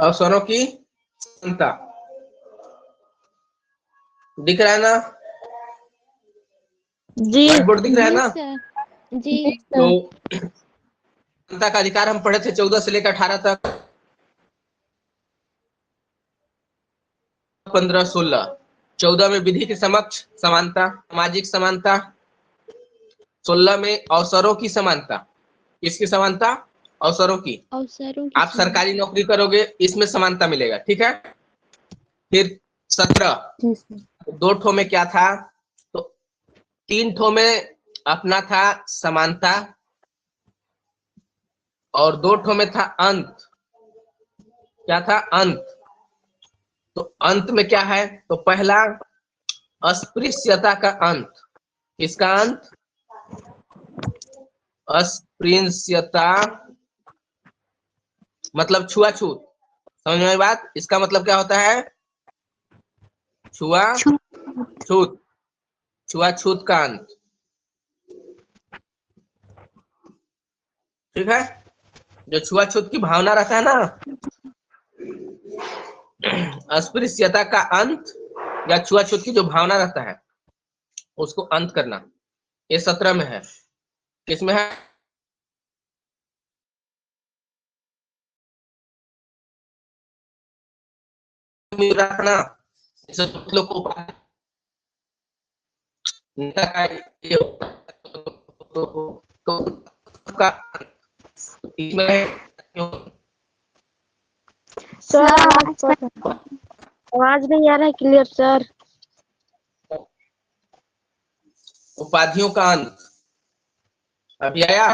अवसरों की समानता। दिख रहा है ना? जी व्हाइट बोर्ड दिख रहा है ना? जी तो समानता का अधिकार हम पढ़े थे 14 से लेकर 18 तक, 15, 16। 14 में विधि के समक्ष समानता, सामाजिक समानता। 16 में अवसरों की समानता। किसकी समानता? अवसरों की। अवसरों की आप सरकारी नौकरी करोगे, इसमें समानता मिलेगा, ठीक है। फिर 17, जी सर। 2 ठो में क्या था? तो 3 ठो में अपना था समानता और 2 ठो में था अंत। क्या था? अंत। तो अंत में क्या है? तो पहला अस्पृश्यता का अंत। किसका अंत? अस्पृश्यता मतलब छुआछूत। समझ में आई बात? इसका मतलब क्या होता है? छुआछूत, छुआछूत का अंत, ठीक है। जो छुआछूत की भावना रहता है ना, अस्पृश्यता का अंत या छुआछूत की जो भावना रहता है उसको अंत करना, ये 17 में है। किसमें है? रखना लोग को नेता का ये का इसमें सर आवाज नहीं आ रहा है क्लियर सर। उपाधियों का अंत अभी आया?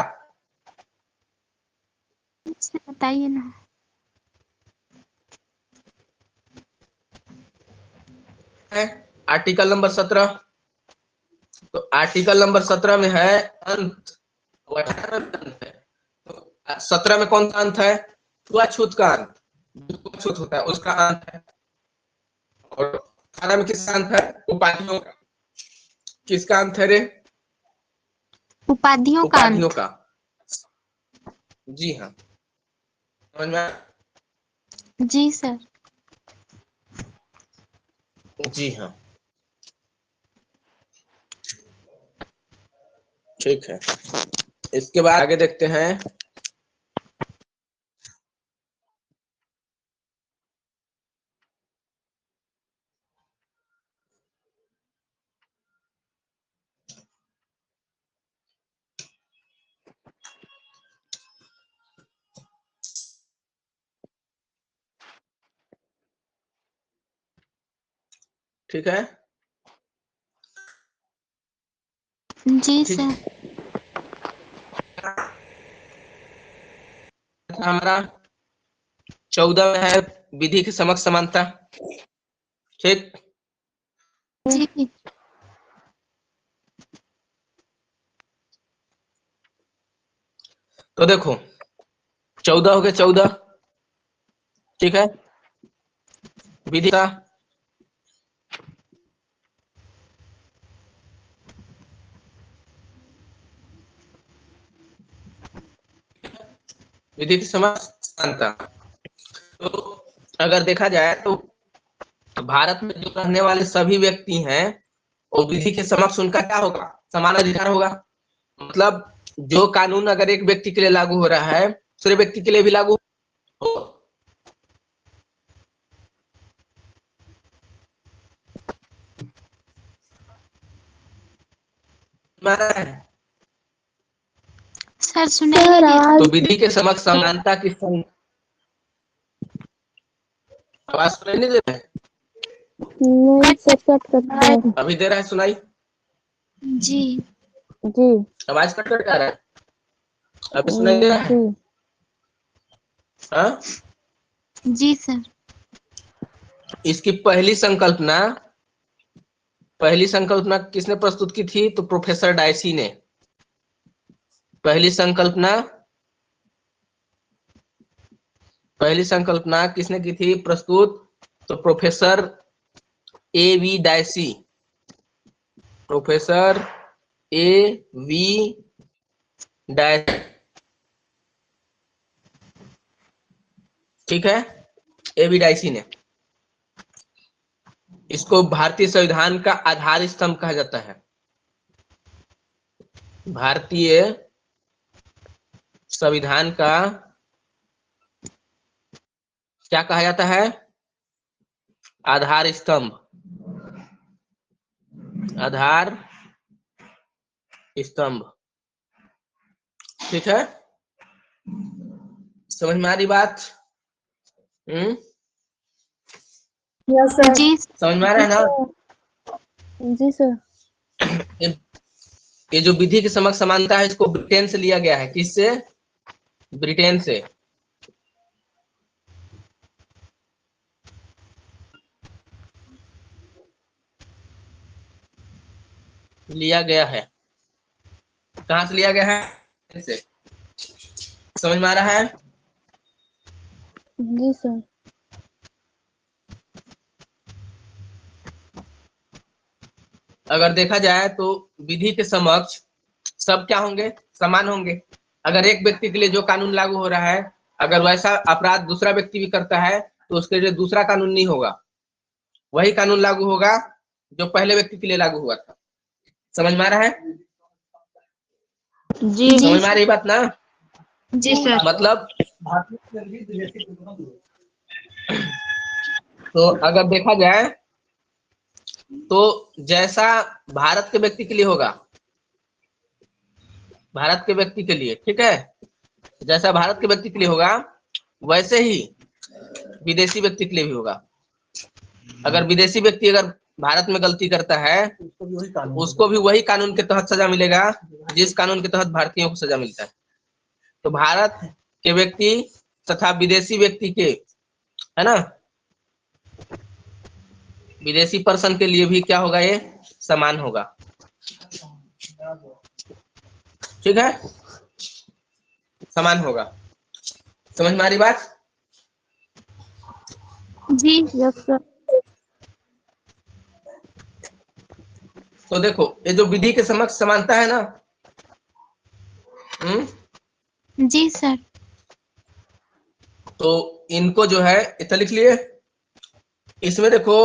बताइए ना। है आर्टिकल नंबर 17। तो आर्टिकल नंबर 17 में है अंत, 18 में अंत है। तो 17 में कौन सा अंत है? छुआछूत का अंत, जो छूत होता है उसका अंत है। और 18 में किसका अंत है? उपाधियों का। किसका अंत है रे? उपाधियों का उपाधियों अंत। का। जी हाँ, समझ में आया? जी सर। जी हाँ, ठीक है। इसके बाद आगे देखते हैं। ठीक है, जी ठीक सर। हमारा 14 में है विधि की समक्ष समानता, ठीक। जी तो देखो 14 हो गया, 14, ठीक है। विधि का विधि की समक्ष समानता। तो अगर देखा जाए तो भारत में जो रहने वाले सभी व्यक्ति हैं और विधि के समक्ष उनका क्या होगा? समान अधिकार होगा। मतलब जो कानून अगर एक व्यक्ति के लिए लागू हो रहा है दूसरे व्यक्ति के लिए भी लागू हो। सर सुनाइए। तो विधि के समक्ष समानता की आवाज सुनाई नहीं दे रहा है? अभी दे रहा है सुनाई? जी जी आवाज कट कट आ रहा है? अभी सुनाई दे रहा है? हाँ? जी सर। इसकी पहली संकल्पना किसने प्रस्तुत की थी? तो प्रोफेसर डायसी ने। पहली संकल्पना किसने की थी प्रस्तुत? तो professor A V Dicey. Professor A V Dicey, ठीक है। एबी डाइसी ने। इसको भारतीय संविधान का आधार स्तंभ कहा जाता है। भारतीय संविधान का क्या कहा जाता है? आधार स्तंभ, आधार स्तंभ। ठीक है, समझ में आ रही बात? Yes sir. जी समझ में आ रहा है ना? जी सर। ये जो विधि की समक्ष समानता है, इसको ब्रिटेन से लिया गया है। किससे? ब्रिटेन से। लिया गया है। कहां से लिया गया है? से। समझ में आ रहा है? जी सर। अगर देखा जाए तो विधि के समक्ष सब क्या होंगे? समान होंगे। अगर एक व्यक्ति के लिए जो कानून लागू हो रहा है, अगर वैसा अपराध दूसरा व्यक्ति भी करता है तो उसके लिए दूसरा कानून नहीं होगा, वही कानून लागू होगा जो पहले व्यक्ति के लिए लागू हुआ था। समझ में आ रहा है? जी समझ में आ रही बात ना? जी सर। मतलब तो अगर देखा जाए तो जैसा भारत के व्यक्ति के लिए होगा, भारत के व्यक्ति के लिए, ठीक है, जैसा भारत के व्यक्ति के लिए होगा वैसे ही विदेशी व्यक्ति के लिए भी होगा। अगर विदेशी व्यक्ति अगर भारत में गलती करता है, उसको भी वही कानून के तहत सजा मिलेगा जिस कानून के तहत भारतीयों को सजा मिलता है। तो भारत के व्यक्ति तथा विदेशी व्यक्ति के, है ना, विदेशी पर्सन के लिए भी क्या होगा? ये समान होगा। ठीक है, समान होगा। समझ में आ रही बात? जी यस सर। तो देखो, ये जो विधि के समक्ष समानता है ना, जी सर। तो इनको जो है इतना लिख लिए। इसमें देखो,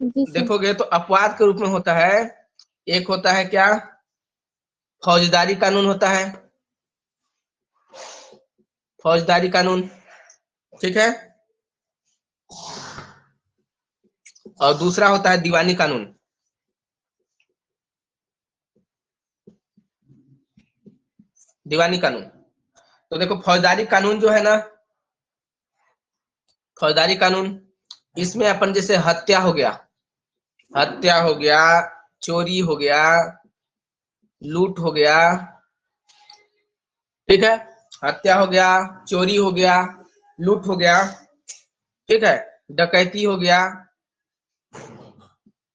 जी सर। देखोगे तो अपवाद के रूप में होता है। एक होता है क्या? फौजदारी कानून होता है, फौजदारी कानून, ठीक है। और दूसरा होता है दीवानी कानून। दीवानी कानून। तो देखो, फौजदारी कानून जो है ना, फौजदारी कानून, इसमें अपन जैसे हत्या हो गया, हत्या हो गया, चोरी हो गया, लूट हो गया, ठीक है, हत्या हो गया, चोरी हो गया, लूट हो गया, ठीक है, डकैती हो गया।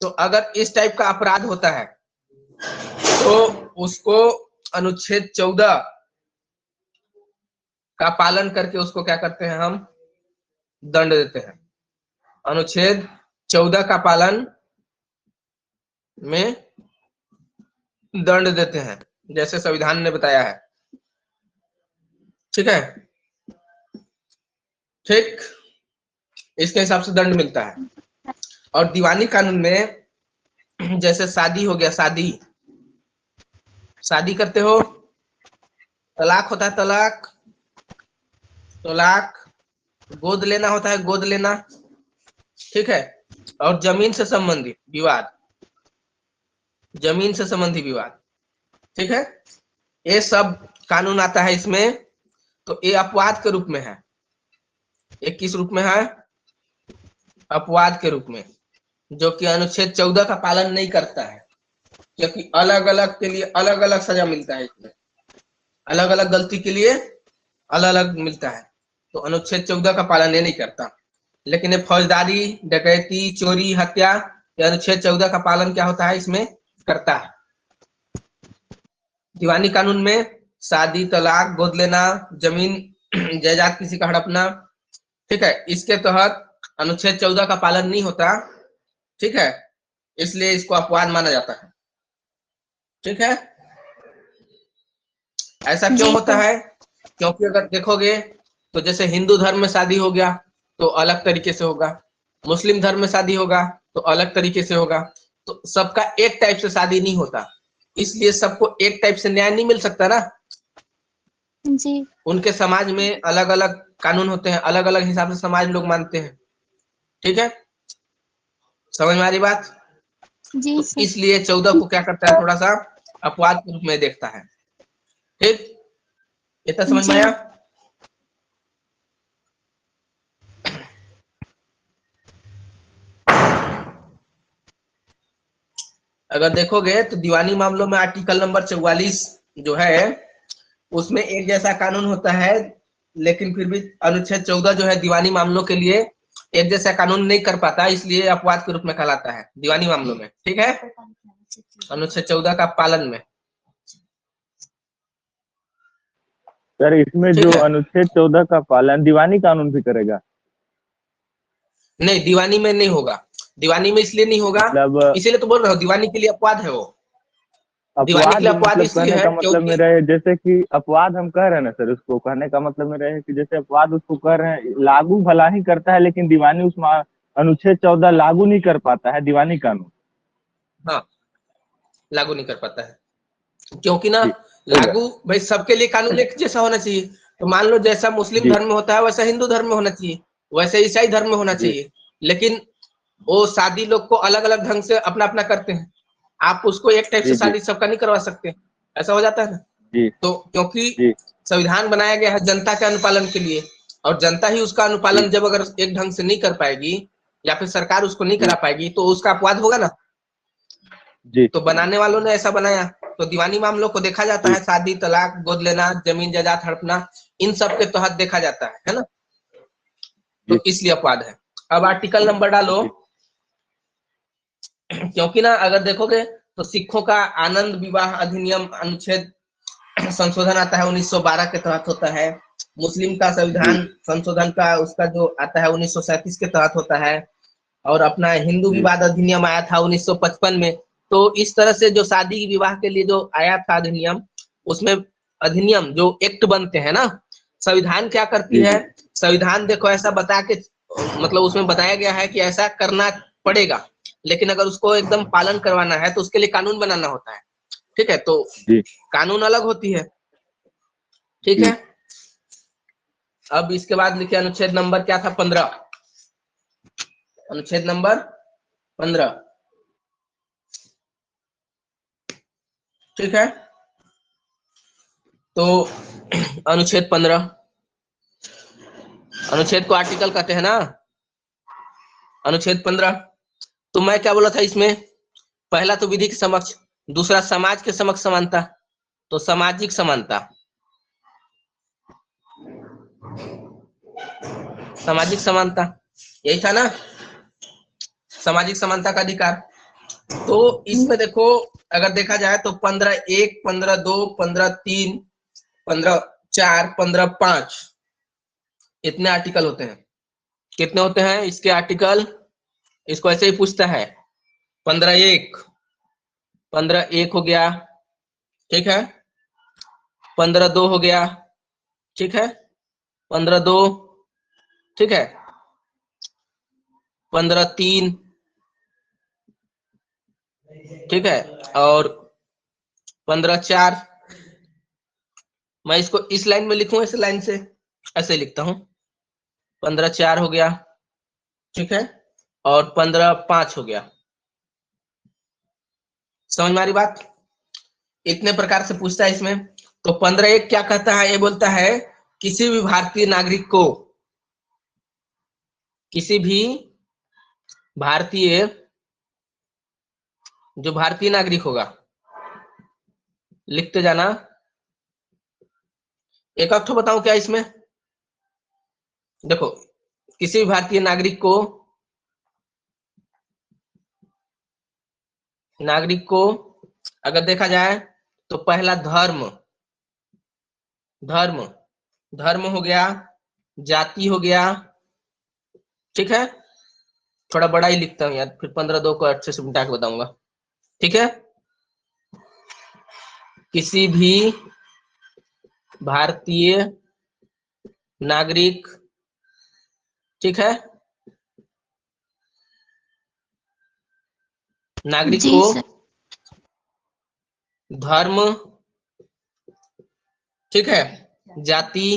तो अगर इस टाइप का अपराध होता है तो उसको अनुच्छेद 14 का पालन करके उसको क्या करते हैं? हम दंड देते हैं। अनुच्छेद 14 का पालन में दंड देते हैं, जैसे संविधान ने बताया है। ठीक है, ठीक, इसके हिसाब से दंड मिलता है। और दीवानी कानून में जैसे शादी हो गया, शादी, शादी करते हो, तलाक होता है, तलाक, तलाक, गोद लेना होता है, गोद लेना, ठीक है, और जमीन से संबंधित विवाद, जमीन से संबंधित विवाद, ठीक है, ये सब कानून आता है इसमें। तो ये अपवाद के रूप में है। ये किस रूप में है? अपवाद के रूप में, जो कि अनुच्छेद 14 का पालन नहीं करता है, क्योंकि अलग अलग के लिए अलग अलग सजा मिलता है। इसमें अलग अलग गलती के लिए अलग अलग मिलता है, तो अनुच्छेद 14 का पालन ये नहीं करता। लेकिन ये फौजदारी, डकैती, चोरी, हत्या, ये अनुच्छेद 14 का पालन क्या होता है? इसमें करता है। दीवानी कानून में शादी, तलाक, गोद लेना, जमीन जायदाद किसी का हड़पना, ठीक है, इसके तहत अनुच्छेद 14 का पालन नहीं होता, ठीक है, इसलिए इसको अपवाद माना जाता है। ठीक है, ऐसा क्यों होता है? क्योंकि अगर देखोगे तो जैसे हिंदू धर्म में शादी हो गया, तो अलग तरीके से होगा, मुस्लिम धर्म में शादी होगा तो अलग तरीके से होगा। तो सबका एक टाइप से शादी नहीं होता, इसलिए सबको एक टाइप से न्याय नहीं मिल सकता ना। जी उनके समाज में अलग अलग कानून होते हैं, अलग अलग हिसाब से समाज लोग मानते हैं। ठीक है, समझ में आ रही बात? जी तो सर। इसलिए 14 को क्या करता है, थोड़ा सा अपवाद के रूप में देखता है। ठीक, इतना समझ में जी आया? अगर देखोगे तो दीवानी मामलों में आर्टिकल नंबर 44 जो है उसमें एक जैसा कानून होता है, लेकिन फिर भी अनुच्छेद 14 जो है दीवानी मामलों के लिए एक जैसा कानून नहीं कर पाता, इसलिए अपवाद के रूप में कहलाता है दीवानी मामलों में। ठीक है, अनुच्छेद 14 का पालन में। सर इसमें ठीक जो है, अनुच्छेद 14 का पालन दीवानी कानून भी करेगा? नहीं दीवानी में नहीं होगा, दीवानी में इसलिए नहीं होगा, मतलब इसीलिए तो बोल रहा हूँ दीवानी के लिए अपवाद है वो। दीवानी के अपवाद लिए अपवाद मतलब इसलिए कहने है का मतलब क्योंकि मेरा है, जैसे कि अपवाद हम कह रहे हैं ना सर, उसको कहने का मतलब मेरा है कि जैसे अपवाद उसको कह रहे हैं लागू भला ही करता है, लेकिन दीवानी अनुच्छेद 14 लागू नहीं कर पाता है दीवानी कानून। हाँ लागू नहीं कर पाता है, क्योंकि ना जी हो गया। लागू भाई सबके लिए कानून एक जैसा होना चाहिए। तो मान लो जैसा मुस्लिम जी धर्म में होता है वैसा हिंदू धर्म में होना चाहिए, वैसे ईसाई धर्म में होना जी चाहिए। लेकिन वो शादी लोग को अलग अलग ढंग से अपना अपना करते हैं, आप उसको एक टाइप से जी जी शादी सबका नहीं करवा सकते, ऐसा हो जाता है ना। जी तो क्योंकि जी संविधान बनाया गया है जनता के अनुपालन के लिए, और जनता ही उसका जी अनुपालन जब अगर एक ढंग से नहीं कर पाएगी या फिर सरकार उसको नहीं जी करा पाएगी तो उसका अपवाद होगा ना। जी तो बनाने वालों ने ऐसा बनाया। तो दीवानी मामलों को देखा जाता जी है शादी, तलाक, गोद लेना, जमीन जायदाद हड़पना, इन सब के तहत देखा जाता है ना। जी तो इसलिए अपवाद है। अब आर्टिकल नंबर डालो, जी क्योंकि ना अगर देखोगे तो सिखों का आनंद विवाह अधिनियम अनुच्छेद संशोधन आता है 1912 के तहत होता है। मुस्लिम का जी संविधान संशोधन का उसका जो आता है 1937 के तहत होता है। और अपना हिंदू जी विवाद अधिनियम आया था 1955 में। तो इस तरह से जो शादी विवाह के लिए जो आया था अधिनियम, उसमें अधिनियम जो एक्ट बनते हैं ना, संविधान क्या करती जी है, जी संविधान देखो ऐसा बता के मतलब उसमें बताया गया है कि ऐसा करना पड़ेगा, लेकिन अगर उसको एकदम पालन करवाना है तो उसके लिए कानून बनाना होता है। ठीक है, तो जी कानून अलग होती है। ठीक जी है, अब इसके बाद लिखिए अनुच्छेद नंबर क्या था, 15। अनुच्छेद नंबर 15। ठीक है, तो अनुच्छेद 15, अनुच्छेद को आर्टिकल कहते हैं ना, अनुच्छेद 15। तो मैं क्या बोला था इसमें, पहला तो विधि के समक्ष, दूसरा समाज के समक्ष समानता, तो सामाजिक समानता, सामाजिक समानता यही था ना, सामाजिक समानता का अधिकार। तो इसमें देखो अगर देखा जाए तो 15(1), 15(2), 15(3), 15(4), 15(5) इतने आर्टिकल होते हैं। कितने होते हैं इसके आर्टिकल, इसको ऐसे ही पूछता है। 15(1), 15(1) हो गया, ठीक है। 15(2) हो गया, ठीक है। 15(2), ठीक है। 15(3), ठीक है। और 15(4), मैं इसको इस लाइन में लिखूं, इस लाइन से ऐसे लिखता हूं। 15(4) हो गया, ठीक है। और 15(5) हो गया। समझ में आ रही बात? इतने प्रकार से पूछता है इसमें। तो 15(1) क्या कहता है, ये बोलता है किसी भी भारतीय नागरिक को, किसी भी भारतीय, जो भारतीय नागरिक होगा, लिखते जाना। एक अक्ट बताऊं क्या इसमें, देखो किसी भी भारतीय नागरिक को, नागरिक को अगर देखा जाए तो पहला धर्म, धर्म, धर्म हो गया, जाति हो गया, ठीक है। थोड़ा बड़ा ही लिखता हूँ यार, फिर 15(2) को अच्छे से मिटा के बताऊंगा, ठीक है। किसी भी भारतीय नागरिक ठीक है। नागरिक जी को सर। धर्म, ठीक है, जाति,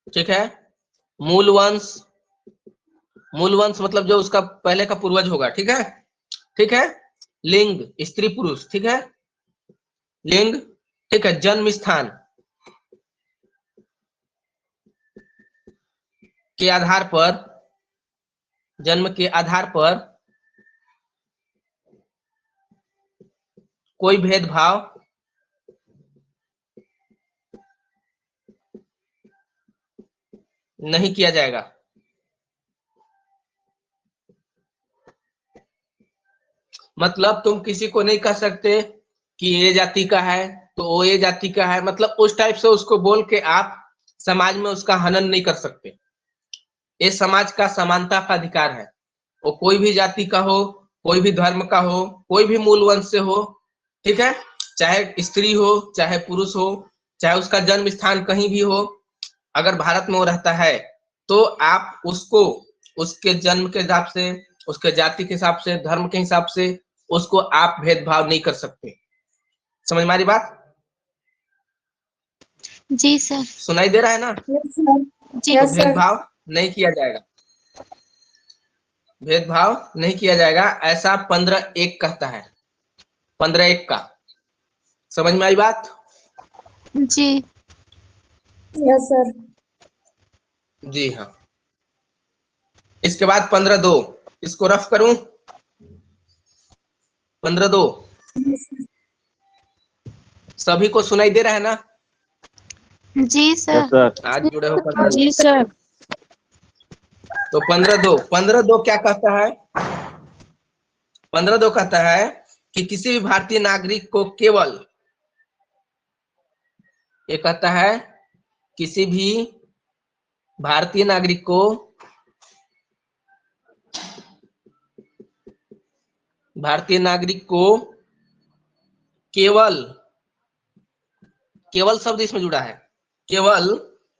ठीक है, मूल वंश, मूल वंश मतलब जो उसका पहले का पूर्वज होगा, ठीक है, ठीक है, लिंग स्त्री पुरुष, ठीक है, लिंग, ठीक है, जन्म स्थान के आधार पर, जन्म के आधार पर कोई भेदभाव नहीं किया जाएगा। मतलब तुम किसी को नहीं कह सकते कि ये जाति का है तो वो ये जाति का है, मतलब उस टाइप से उसको बोल के आप समाज में उसका हनन नहीं कर सकते। ये समाज का समानता का अधिकार है। वो कोई भी जाति का हो, कोई भी धर्म का हो, कोई भी मूल वंश से हो, ठीक है, चाहे स्त्री हो चाहे पुरुष हो, चाहे उसका जन्म स्थान कहीं भी हो, अगर भारत में वो रहता है तो आप उसको उसके जन्म के हिसाब से, उसके जाति के हिसाब से, धर्म के हिसाब से उसको आप भेदभाव नहीं कर सकते। समझ में आ रही बात? जी सर। सुनाई दे रहा है ना? जी तो भेदभाव नहीं किया जाएगा, भेदभाव नहीं किया जाएगा, ऐसा 15(1) कहता है। 15(1) का समझ में आई बात? जी। Yes sir. जी हाँ। इसके बाद 15(2), इसको रफ करूं? 15(2) सभी को सुनाई दे रहा है ना? जी यस सर। सर। आज जुड़े हो 15(2)। जी सर। तो 15(2) क्या कहता है? 15(2) कहता है कि किसी भी भारतीय नागरिक को केवल, ये कहता है किसी भी भारतीय नागरिक को केवल, केवल शब्द इसमें जुड़ा है, केवल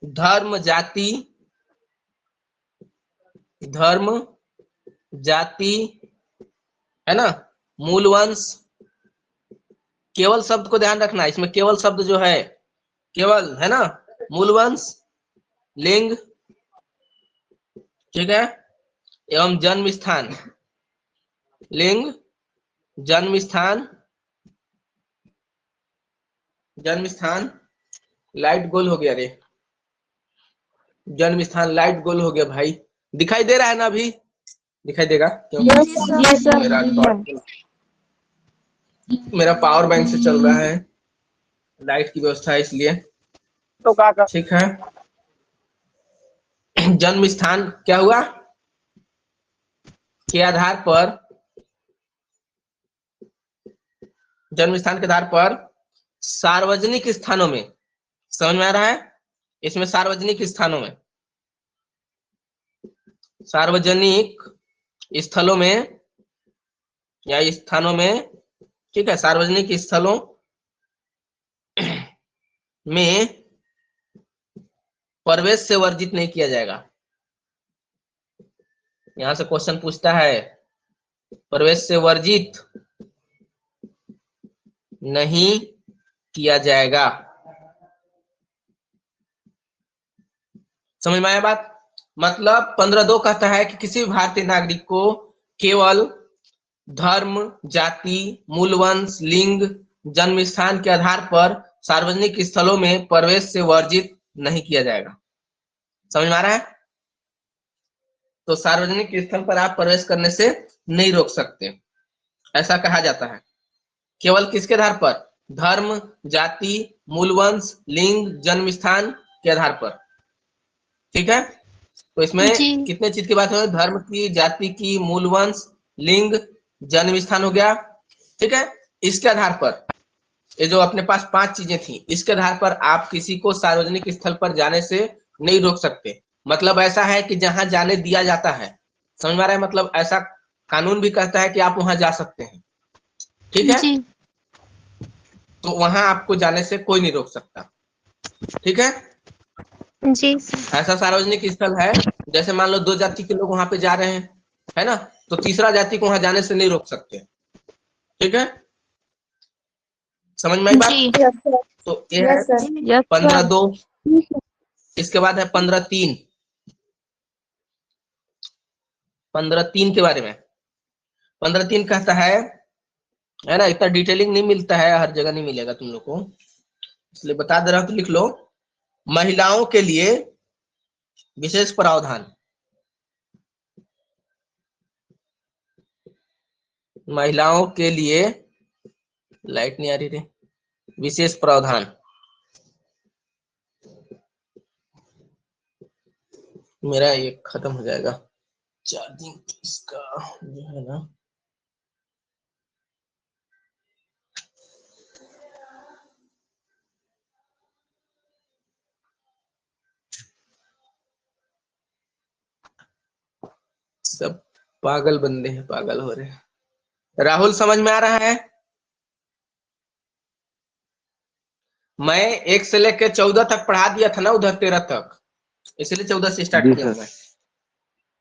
धर्म जाति, धर्म जाति, है ना, मूल वंश, केवल शब्द को ध्यान रखना, इसमें केवल शब्द जो है, केवल है ना, मूल वंश, लिंग, ठीक है, एवं जन्म स्थान, लिंग, जन्म स्थान, जन्म स्थान, लाइट गोल हो गया रे, जन्म स्थान लाइट गोल हो गया भाई, दिखाई दे रहा है ना? अभी दिखाई देगा क्योंकि जी सर। मेरा मेरा पावर बैंक से चल रहा है, लाइट की व्यवस्था है इसलिए। तो का ठीक है, जन्म स्थान क्या हुआ? के आधार पर, जन्म स्थान के आधार पर सार्वजनिक स्थानों में, समझ में आ रहा है? इसमें सार्वजनिक स्थानों में, सार्वजनिक स्थलों में या स्थानों में, ठीक है, सार्वजनिक स्थलों में प्रवेश से वर्जित नहीं किया जाएगा। यहां से क्वेश्चन पूछता है, प्रवेश से वर्जित नहीं किया जाएगा। समझ में आया बात? मतलब 15(2) कहता है कि किसी भी भारतीय नागरिक को केवल धर्म, जाति, मूल वंश, लिंग, जन्म स्थान के आधार पर सार्वजनिक स्थलों में प्रवेश से वर्जित नहीं किया जाएगा। समझ में आ रहा है? तो सार्वजनिक स्थल पर आप प्रवेश करने से नहीं रोक सकते, ऐसा कहा जाता है। केवल किसके आधार पर? धर्म, जाति, मूल वंश, लिंग, जन्म स्थान के आधार पर। ठीक है, तो इसमें जी। कितने चीज की बात हो? धर्म की, जाति की, मूल वंश, लिंग, जन्म स्थान हो गया। ठीक है, इसके आधार पर, ये जो अपने पास 5 चीजें थी, इसके आधार पर आप किसी को सार्वजनिक स्थल पर जाने से नहीं रोक सकते। मतलब ऐसा है कि जहां जाने दिया जाता है, समझ में आ रहा है? मतलब ऐसा कानून भी कहता है कि आप वहां जा सकते हैं। ठीक है, जी। तो वहां आपको जाने से कोई नहीं रोक सकता। ठीक है, जी ऐसा सार्वजनिक स्थल है, जैसे मान लो 2 जाति के लोग वहां पे जा रहे हैं, है ना, तो तीसरा जाति को वहां जाने से नहीं रोक सकते। ठीक है, समझ में आई बात? जी। Yes sir. तो ये है यस सर। यस 15(2). इसके बाद है 15(3). 15(3) के बारे में 15(3) कहता है ना, इतना डिटेलिंग नहीं मिलता है, हर जगह नहीं मिलेगा तुम लोग को, इसलिए बता दे रहा हूं, तो लिख लो। महिलाओं के लिए विशेष प्रावधान। महिलाओं के लिए, लाइट नहीं आ रही रे, विशेष प्रावधान। मेरा ये खत्म हो जाएगा चार्जिंग इसका जो है ना। सब पागल बंदे हैं, पागल हो रहे हैं। राहुल समझ में आ रहा है? मैं 1 से लेकर 14 तक पढ़ा दिया था ना उधर, 13 तक, इसलिए 14 से स्टार्ट जी किया सर। मैं।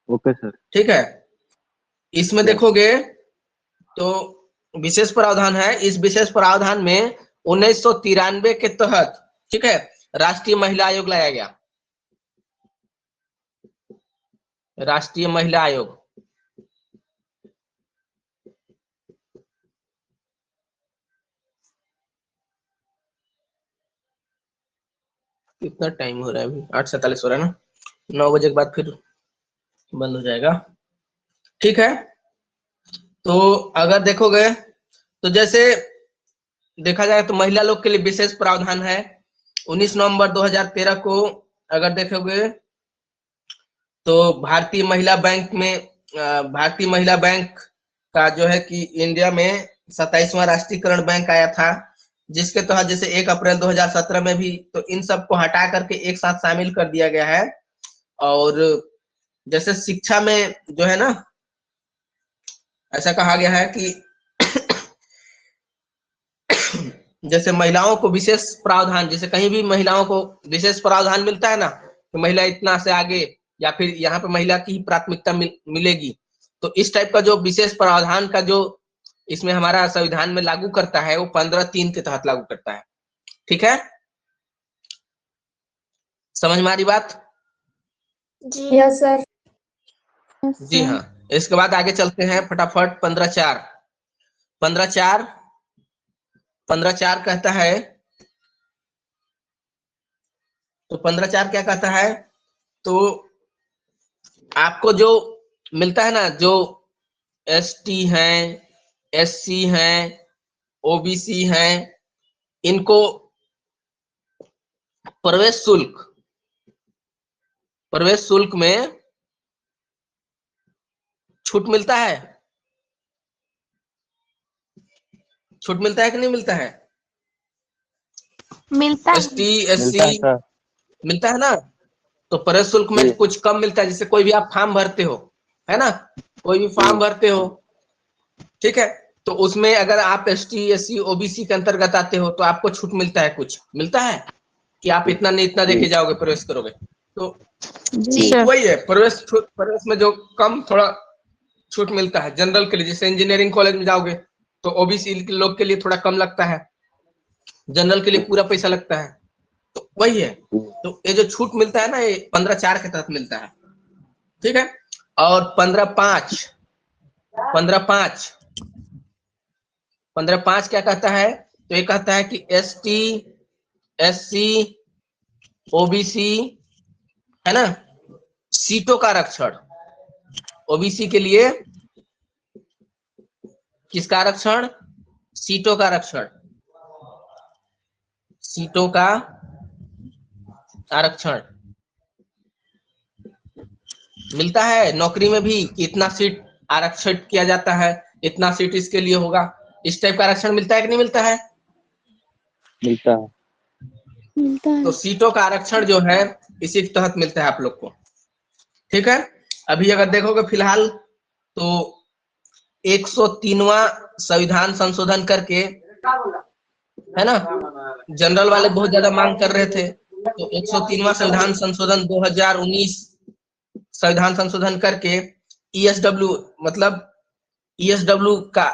Okay sir. ठीक है, इसमें देखोगे तो विशेष प्रावधान है। इस विशेष प्रावधान में 1993 के तहत, ठीक है, राष्ट्रीय महिला आयोग लाया गया। राष्ट्रीय महिला आयोग। कितना टाइम हो रहा है अभी? 8:47 हो रहा है ना, 9 बजे के बाद फिर बंद हो जाएगा। ठीक है, तो अगर देखोगे तो जैसे देखा जाए तो महिला लोग के लिए विशेष प्रावधान है। 19 नवंबर 2013 को अगर देखोगे तो भारतीय महिला बैंक में भारतीय महिला बैंक का जो है कि इंडिया में 27वां राष्ट्रीयकरण बैंक आया था, जिसके तहत जैसे 1 अप्रैल 2017 में भी, तो इन सब को हटा करके एक साथ शामिल कर दिया गया है। और जैसे शिक्षा में जो है ना, ऐसा कहा गया है कि जैसे महिलाओं को विशेष प्रावधान, जैसे कहीं भी महिलाओं को विशेष प्रावधान मिलता है ना, तो महिला इतना से आगे, या फिर यहाँ पे महिला की प्राथमिकता मिलेगी, तो इस टाइप का जो विशेष प्रावधान का जो इसमें हमारा संविधान में लागू करता है, वो 15(3) के तहत लागू करता है। ठीक है, समझ में आ रही बात? Yes sir. जी हाँ। इसके बाद आगे चलते हैं फटाफट। 15(4). 15(4) 15(4) कहता है, तो 15(4) क्या कहता है, तो आपको जो मिलता है ना, जो एसटी हैं, एससी हैं, ओबीसी हैं, इनको प्रवेश शुल्क में छूट मिलता है। छूट मिलता है कि नहीं मिलता है? मिलता है। एसटी मिलता एससी है सर। मिलता है ना, तो प्रवेश शुल्क जी। में कुछ कम मिलता है। जैसे कोई भी आप फॉर्म भरते हो, है ना, कोई भी फॉर्म भरते हो, ठीक है, तो उसमें अगर आप एसटी एससी ओबीसी के अंतर्गत आते हो, तो आपको छूट मिलता है, कुछ मिलता है कि आप इतना नहीं इतना देके जाओगे, प्रवेश करोगे। तो जी सर। वही है, प्रवेश में जो कम थोड़ा छूट मिलता है जनरल के लिए। जैसे इंजीनियरिंग कॉलेज में जाओगे तो ओबीसी लोग के लिए थोड़ा कम लगता है, जनरल के लिए पूरा पैसा लगता है, तो वही है। तो ये जो छूट मिलता है ना, ये 15(4) के तहत मिलता है। ठीक है, और 15(5) 15(5) 15(5) क्या कहता है, तो ये कहता है कि एसटी एससी ओबीसी, है ना, सीटों का आरक्षण। ओबीसी के लिए किसका आरक्षण? सीटों का आरक्षण। सीटों का आरक्षण मिलता है नौकरी में भी, कि इतना सीट आरक्षित किया जाता है, इतना सीट इसके लिए होगा। इस टाइप का आरक्षण मिलता है कि नहीं मिलता है? मिलता है। तो सीटों का आरक्षण जो है इसी के तहत मिलता है आप लोग को। ठीक है, अभी अगर देखोगे फिलहाल तो 103वां संविधान संशोधन करके, है ना, जनरल वाले बहुत ज्यादा मांग कर रहे थे, तो 103वां संविधान संशोधन 2019 संविधान संशोधन करके ईएसडब्ल्यू मतलब ईएसडब्ल्यू का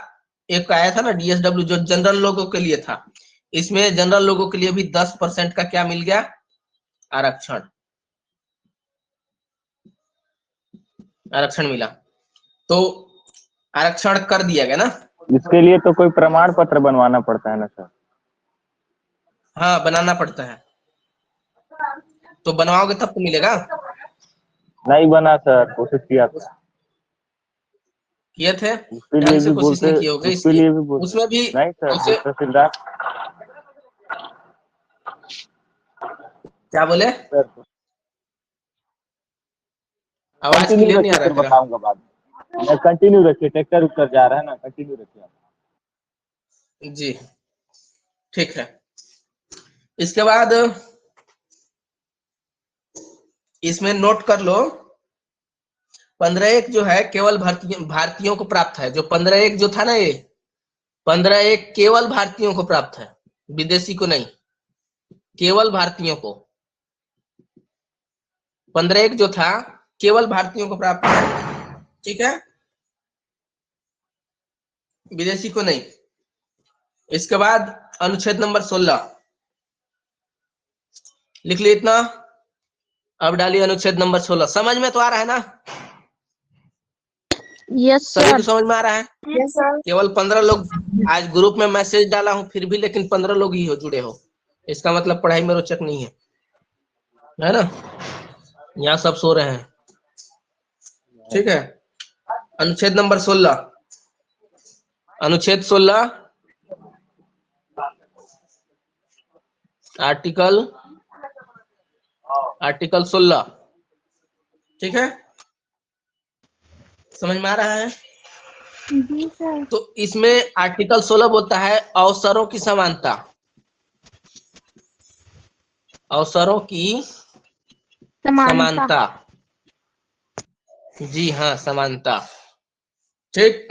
एक आया था ना, डीएसडब्ल्यू जो जनरल लोगों के लिए था, इसमें जनरल लोगों के लिए भी 10% का क्या मिल गया, आरक्षण, आरक्षण मिला। तो आरक्षण कर दिया गया ना। इसके लिए तो कोई प्रमाण पत्र बनवाना पड़ता है ना सर? हाँ बनाना पड़ता है, तो बनवाओगे तब तो मिलेगा। नहीं बना सर, कोशिश किया था। किए थे, उसके लिए ढंग से भी कोशिश बोलते, नहीं किए होगे, उसके इसलिए लिए भी बोलते उसमें भी नहीं सर, उसे तहसीलदार क्या बोले, सर। आवाज कंटिन्यू क्लियर नहीं आ रखिए, रहा फिर है तेरा। बताऊंगा बाद में। कंटिन्यू रखिए, ट्रैक्टर उत्तर जा रहा है ना, कंटिन्यू रखिए। जी ठीक है। इसके बाद इसमें नोट कर लो, 15(1) जो है केवल भारतीयों को प्राप्त है। जो 15(1) जो था ना, ये 15(1) केवल भारतीयों को प्राप्त है, विदेशी को नहीं, केवल भारतीयों को। 15(1) जो था केवल भारतीयों को प्राप्त है, ठीक है, विदेशी को नहीं। इसके बाद अनुच्छेद नंबर 16 लिख ली इतना। अब डालिए अनुच्छेद नंबर 16। समझ में तो आ रहा है ना, यस सभी को सर। समझ में आ रहा है। Yes sir. केवल 15 लोग आज ग्रुप में मैसेज डाला हूं, फिर भी लेकिन 15 लोग ही हो जुड़े हो, इसका मतलब पढ़ाई में रोचक नहीं है ना। यहाँ सब सो रहे हैं, ठीक है। अनुच्छेद नंबर 16, अनुच्छेद 16 आर्टिकल 16, ठीक है, समझ में आ रहा है। जी सर। तो इसमें आर्टिकल 16 बोलता है अवसरों की समानता, अवसरों की समानता। समानता, जी हाँ समानता, ठीक।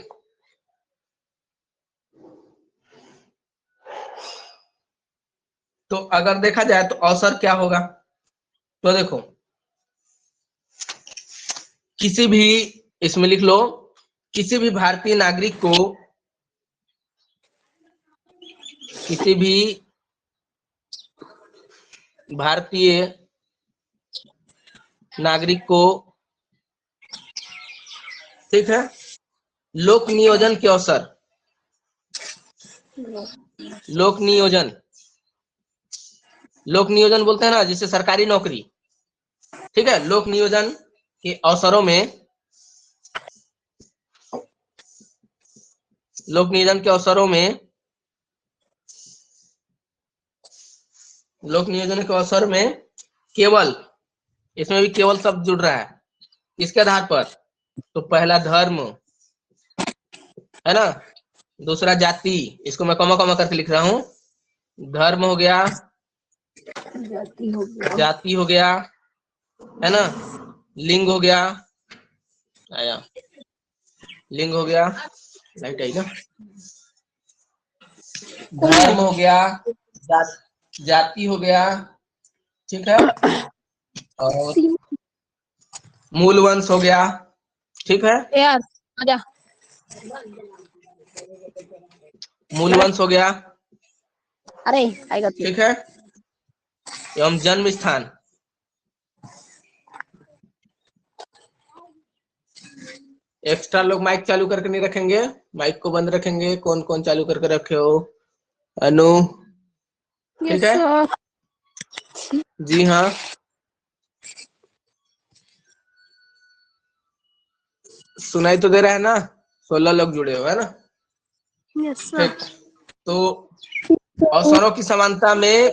तो अगर देखा जाए तो अवसर क्या होगा, तो देखो किसी भी, इसमें लिख लो, किसी भी भारतीय नागरिक को, किसी भी भारतीय नागरिक को, ठीक है, लोक नियोजन के अवसर, लोक नियोजन, लोक नियोजन बोलते हैं ना जिसे सरकारी नौकरी, ठीक है, लोक नियोजन के अवसरों में, लोक नियोजन के अवसरों में, लोक नियोजन के अवसर में केवल, इसमें भी केवल शब्द जुड़ रहा है, किसके आधार पर, तो पहला धर्म है ना, दूसरा जाति, इसको मैं कमा कमा करके लिख रहा हूं, धर्म हो गया, जाति हो गया, है ना, लिंग हो गया, आया लिंग हो गया, लाइट आई ना, धर्म हो गया, जाति हो गया, ठीक है, और मूल वंश हो गया, ठीक है, यार आजा। मूल वंश हो गया, अरे आएगा तू। ठीक है, एवं जन्म स्थान, एक्स्ट्रा लोग माइक चालू करके नहीं रखेंगे, माइक को बंद रखेंगे। कौन कौन चालू करके रखे हो, अनु, ठीक है, जी हाँ, सुनाई तो दे रहा है ना, 16 लोग जुड़े हो है ना, यस ठीक। तो अवसरों की समानता में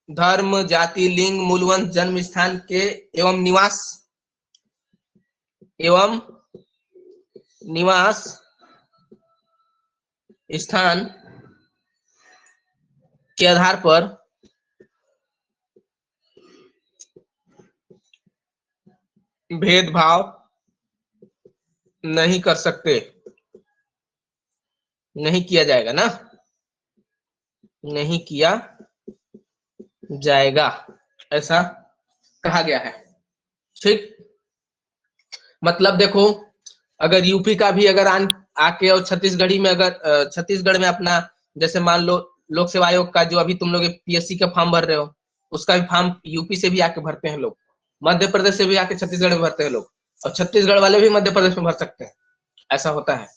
धर्म, जाति, लिंग, मूलवंश, जन्म स्थान के एवं निवास स्थान के आधार पर भेदभाव नहीं कर सकते, नहीं किया जाएगा ना, नहीं किया जाएगा, ऐसा कहा गया है। ठीक, मतलब देखो, अगर यूपी का भी अगर आके और छत्तीसगढ़ी में अगर छत्तीसगढ़ में अपना, जैसे मान लो लोक सेवा आयोग का जो अभी तुम लोग पीएससी का फॉर्म भर रहे हो, उसका भी फॉर्म यूपी से भी आके भरते हैं लोग, मध्य प्रदेश से भी आके छत्तीसगढ़ में भरते हैं लोग, और छत्तीसगढ़ वाले भी मध्य प्रदेश में भर सकते हैं। ऐसा होता है,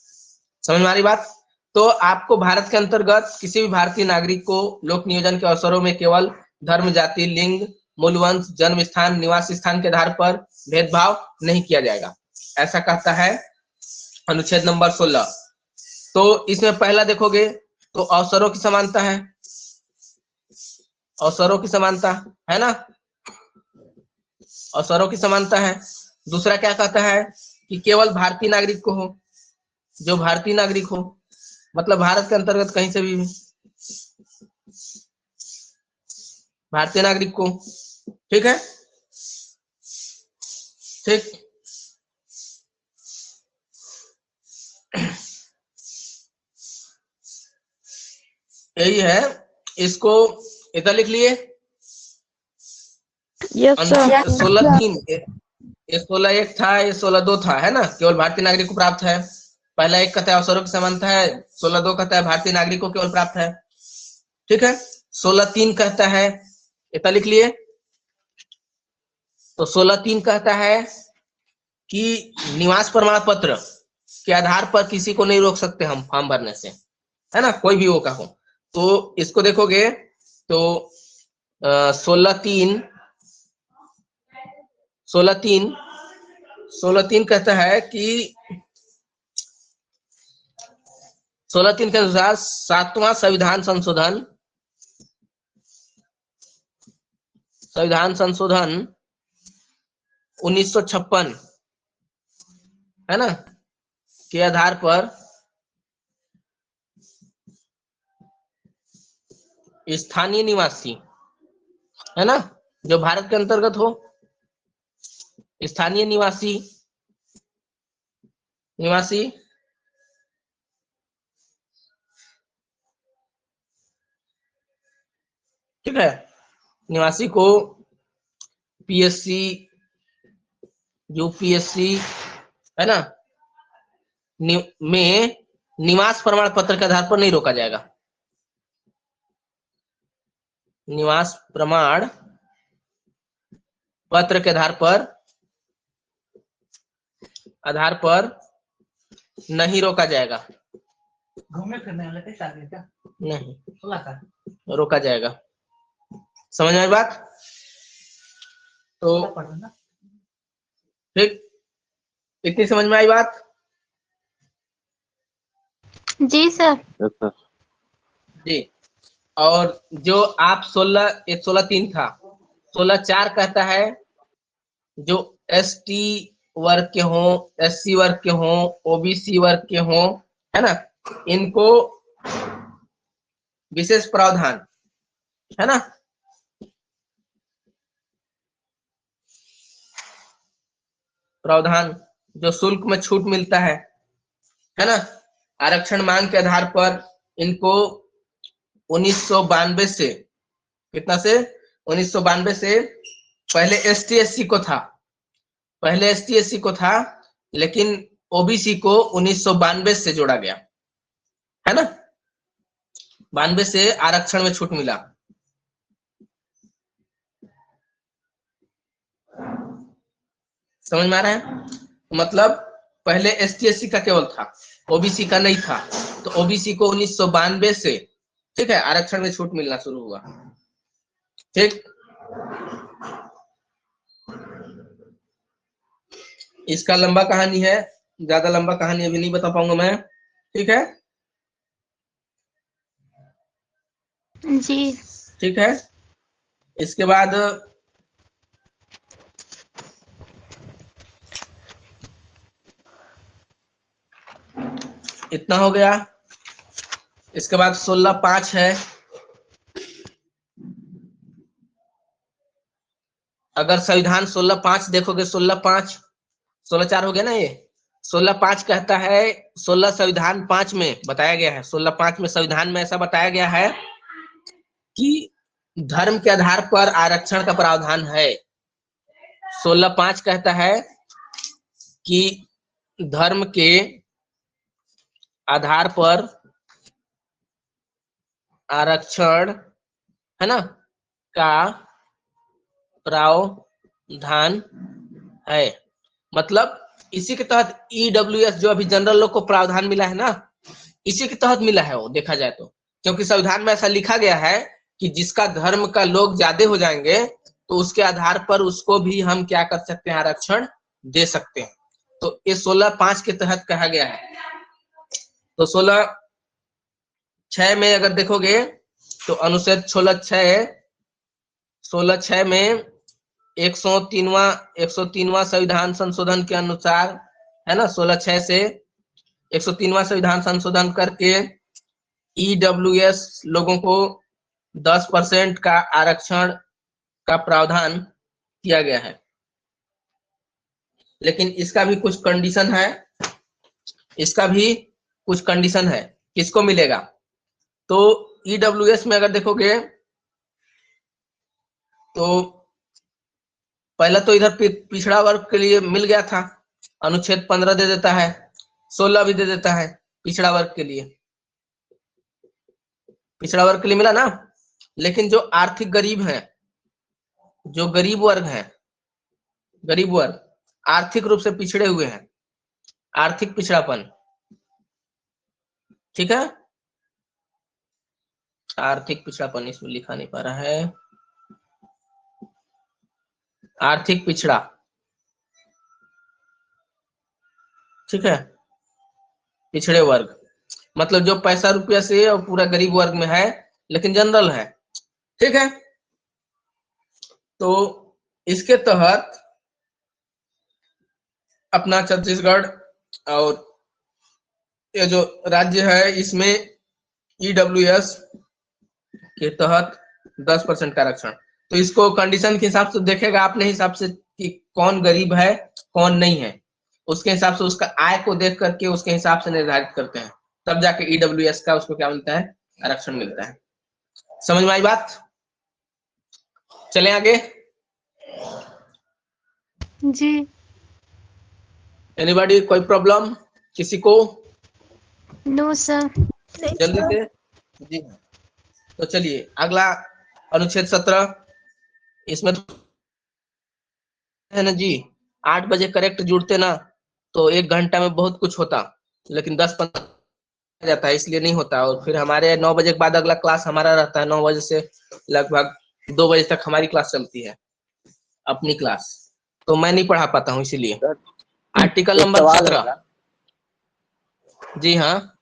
समझ में आ रही बात? तो आपको भारत के अंतर्गत किसी भी भारतीय नागरिक को लोक नियोजन के अवसरों में केवल धर्म, जाति, लिंग, मूलवंश, जन्म स्थान, निवास स्थान के आधार पर भेदभाव नहीं किया जाएगा, ऐसा कहता है अनुच्छेद नंबर 16। तो इसमें पहला देखोगे तो अवसरों की समानता है, अवसरों की समानता है ना, अवसरों की समानता है। दूसरा क्या कहता है कि केवल भारतीय नागरिक को हो, जो भारतीय नागरिक हो, मतलब भारत के अंतर्गत कहीं से भी भारतीय नागरिक को, ठीक है, ठीक। यही है, इसको इतना लिख लिए। Yes sir. 16(3), ये 16(1) था, ये 16(2) था, है ना, केवल भारतीय नागरिक को प्राप्त है। पहला एक कहता है अवसरों की समानता है, 16(2) कहता है भारतीय नागरिक को केवल प्राप्त है, ठीक है। 16(3) कहता है, इतना लिख लिए। तो 16(3) कहता है कि निवास प्रमाण पत्र के आधार पर किसी को नहीं रोक सकते हम फॉर्म भरने से, है ना, कोई भी वो का हो। तो इसको देखोगे तो 16(3) 16(3) कहता है कि 16(3) के अनुसार 7वां संविधान संशोधन 1956, है ना, के आधार पर स्थानीय निवासी, है ना, जो भारत के अंतर्गत हो, स्थानीय निवासी ठीक है, निवासी को पीएससी, यूपीएससी, है ना, में निवास प्रमाण पत्र के आधार पर नहीं रोका जाएगा। निवास प्रमाण पत्र के आधार पर नहीं रोका जाएगा, घूमने फिरने वाले कैसे आ गए क्या? नहीं खुला था। रोका जाएगा। समझ में आई बात? तो पढ़ो ना। ठीक, इतनी समझ में आई बात? जी सर। Yes sir. जी। और जो आप 16(3) था, 16(4) कहता है जो एसटी वर्ग के हों, एससी वर्ग के हों, ओबीसी वर्ग के हों, है ना, इनको विशेष प्रावधान, है ना, प्रावधान जो शुल्क में छूट मिलता है ना, आरक्षण मांग के आधार पर इनको 1992 से, कितना से, 1992 से, पहले एसटी एससी को था, पहले एसटी एससी को था, लेकिन ओबीसी को 1992 से जोड़ा गया, है ना, 92 से आरक्षण में छूट मिला। समझ में आ रहा है? मतलब पहले एसटी एससी का केवल था, ओबीसी का नहीं था, तो ओबीसी को 1992 से, ठीक है, आरक्षण में छूट मिलना शुरू हुआ, ठीक। इसका लंबा कहानी है, ज्यादा लंबा कहानी अभी नहीं बता पाऊंगा मैं, ठीक है, जी। ठीक है। इसके बाद इतना हो गया। इसके बाद 16(5) है। अगर संविधान 16(5) देखोगे, 16(5), 16(4) हो गया ना, ये 16(5) कहता है, 16 संविधान 5 में बताया गया है, 16(5) में संविधान में ऐसा बताया गया है कि धर्म के आधार पर आरक्षण का प्रावधान है। 16(5) कहता है कि धर्म के आधार पर आरक्षण है ना का प्रावधान है। मतलब इसी के तहत ईडब्ल्यूएस जो अभी जनरल लोग को प्रावधान मिला है ना, इसी के तहत मिला है वो, देखा जाए तो। क्योंकि संविधान में ऐसा लिखा गया है कि जिसका धर्म का लोग ज्यादा हो जाएंगे तो उसके आधार पर उसको भी हम क्या कर सकते हैं, आरक्षण दे सकते हैं। तो ये 16(5) के तहत कहा गया है। तो 16(6) में अगर देखोगे तो अनुच्छेद 16(6) में 103वां संविधान संशोधन के अनुसार है ना, 16(6) से 103वां संविधान संशोधन करके ईडब्ल्यूएस लोगों को 10% का आरक्षण का प्रावधान किया गया है। लेकिन इसका भी कुछ कंडीशन है, किसको मिलेगा। तो ईडब्ल्यूएस में अगर देखोगे तो पहला तो इधर पिछड़ा वर्ग के लिए मिल गया था, अनुच्छेद 15 दे देता है, 16 भी दे देता है पिछड़ा वर्ग के लिए, पिछड़ा वर्ग के लिए मिला ना। लेकिन जो आर्थिक गरीब है, जो गरीब वर्ग है, गरीब वर्ग आर्थिक रूप से पिछड़े हुए हैं, आर्थिक पिछड़ापन, ठीक है, आर्थिक पिछड़ापन इसमें लिखा नहीं पा रहा है, आर्थिक पिछड़ा, ठीक है, पिछड़े वर्ग मतलब जो पैसा रुपया से और पूरा गरीब वर्ग में है लेकिन जनरल है, ठीक है। तो इसके तहत अपना छत्तीसगढ़ और ये जो राज्य है इसमें ईडब्ल्यूएस के तहत 10% का आरक्षण। तो इसको कंडीशन के हिसाब से देखेगा अपने हिसाब से कि कौन गरीब है कौन नहीं है, उसके हिसाब से उसका आय को देख करके उसके हिसाब से निर्धारित करते हैं, तब जाके ईडब्ल्यूएस का उसको क्या मिलता है, आरक्षण मिलता है। समझ में आई बात? चले आगे जी। एनीबॉडी, कोई प्रॉब्लम किसी को? No sir. जल्दी से जी। तो चलिए अगला अनुच्छेद 17, इसमें है ना जी, 8 बजे करेक्ट जुड़ते ना तो 1 घंटा में बहुत कुछ होता, लेकिन 10-15 जाता है इसलिए नहीं होता। और फिर हमारे 9 बजे के बाद अगला क्लास हमारा रहता है, 9 बजे से लगभग 2 बजे तक हमारी क्लास चलती है, अपनी क्लास, तो मैं नहीं पढ़ा पाता हूँ इसीलिए। आर्टिकल नंबर 17, जी हाँ,